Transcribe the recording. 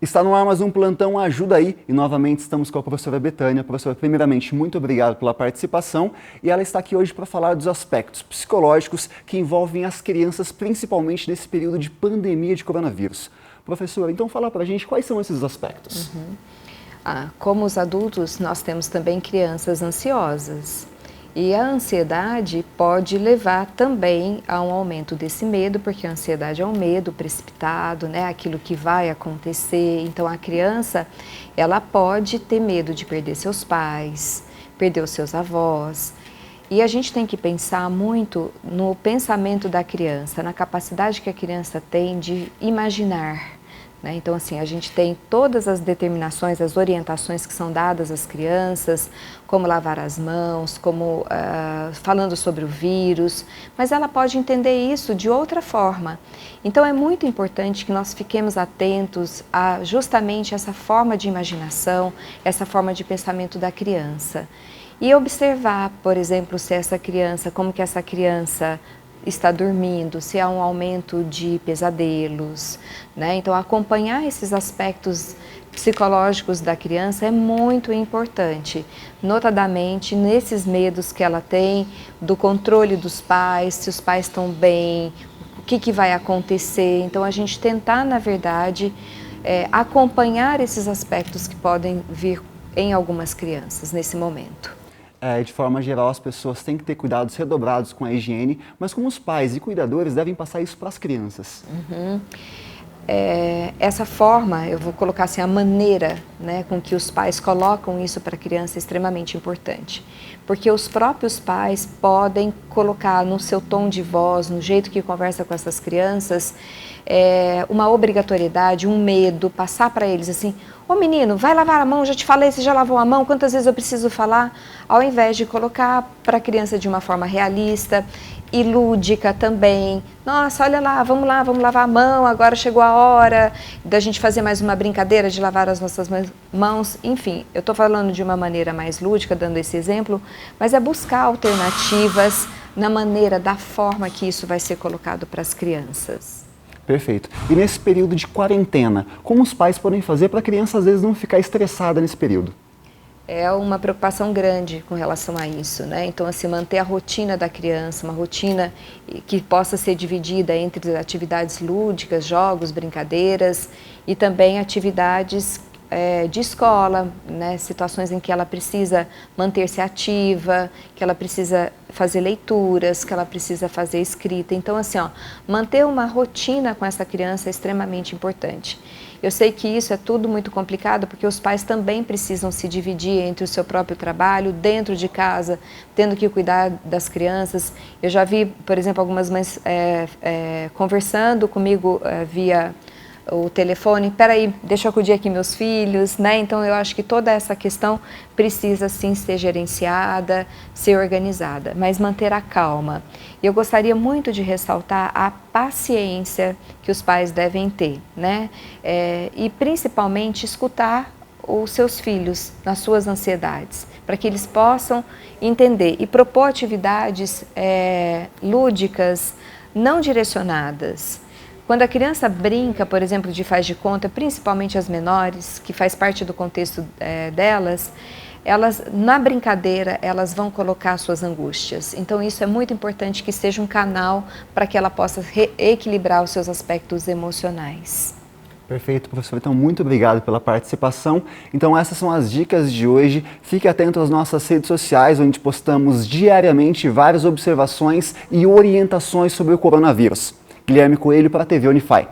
Está no ar mais um Plantão Ajuda Aí e novamente estamos com a professora Betânia. Professora, primeiramente, muito obrigado pela participação e ela está aqui hoje para falar dos aspectos psicológicos que envolvem as crianças, principalmente nesse período de pandemia de coronavírus. Professora, então fala para a gente quais são esses aspectos. Como os adultos, nós temos também crianças ansiosas. E a ansiedade pode levar também a um aumento desse medo, porque a ansiedade é um medo precipitado, né? Aquilo que vai acontecer. Então a criança, ela pode ter medo de perder seus pais, perder os seus avós. E a gente tem que pensar muito no pensamento da criança, na capacidade que a criança tem de imaginar. Então, assim, a gente tem todas as determinações, as orientações que são dadas às crianças, como lavar as mãos, como falando sobre o vírus, mas ela pode entender isso de outra forma. Então, é muito importante que nós fiquemos atentos a justamente essa forma de imaginação, essa forma de pensamento da criança. E observar, por exemplo, se essa criança, como que essa criança está dormindo, se há um aumento de pesadelos, né? Então acompanhar esses aspectos psicológicos da criança é muito importante, notadamente nesses medos que ela tem do controle dos pais, se os pais estão bem, o que vai acontecer. Então a gente tentar, na verdade, acompanhar esses aspectos que podem vir em algumas crianças nesse momento. De forma geral, as pessoas têm que ter cuidados redobrados com a higiene, mas como os pais e cuidadores devem passar isso para as crianças? Essa forma, eu vou colocar assim, a maneira, né, com que os pais colocam isso para a criança é extremamente importante. Porque os próprios pais podem colocar no seu tom de voz, no jeito que conversa com essas crianças, uma obrigatoriedade, um medo, passar para eles assim: ô menino, vai lavar a mão, já te falei, você já lavou a mão, quantas vezes eu preciso falar? Ao invés de colocar para a criança de uma forma realista e lúdica também. Nossa, olha lá, vamos lavar a mão, agora chegou a hora da gente fazer mais uma brincadeira de lavar as nossas mãos. Enfim, eu estou falando de uma maneira mais lúdica, dando esse exemplo, mas é buscar alternativas na maneira, da forma que isso vai ser colocado para as crianças. Perfeito. E nesse período de quarentena, como os pais podem fazer para a criança às vezes não ficar estressada nesse período? É uma preocupação grande com relação a isso, né? Então, assim, manter a rotina da criança, uma rotina que possa ser dividida entre atividades lúdicas, jogos, brincadeiras e também atividades de escola, né? Situações em que ela precisa manter-se ativa, que ela precisa fazer leituras, que ela precisa fazer escrita. Então, assim, manter uma rotina com essa criança é extremamente importante. Eu sei que isso é tudo muito complicado porque os pais também precisam se dividir entre o seu próprio trabalho, dentro de casa, tendo que cuidar das crianças. Eu já vi, por exemplo, algumas mães conversando comigo via o telefone: peraí, deixa eu acudir aqui meus filhos, né? Então eu acho que toda essa questão precisa sim ser gerenciada, ser organizada, mas manter a calma. Eu gostaria muito de ressaltar a paciência que os pais devem ter, né? E principalmente escutar os seus filhos nas suas ansiedades, para que eles possam entender e propor atividades lúdicas, não direcionadas. Quando a criança brinca, por exemplo, de faz de conta, principalmente as menores, que faz parte do contexto delas, elas, na brincadeira, elas vão colocar suas angústias. Então, isso é muito importante que seja um canal para que ela possa reequilibrar os seus aspectos emocionais. Perfeito, professor. Então, muito obrigado pela participação. Então, essas são as dicas de hoje. Fique atento às nossas redes sociais, onde postamos diariamente várias observações e orientações sobre o coronavírus. Guilherme Coelho para a TV Unify.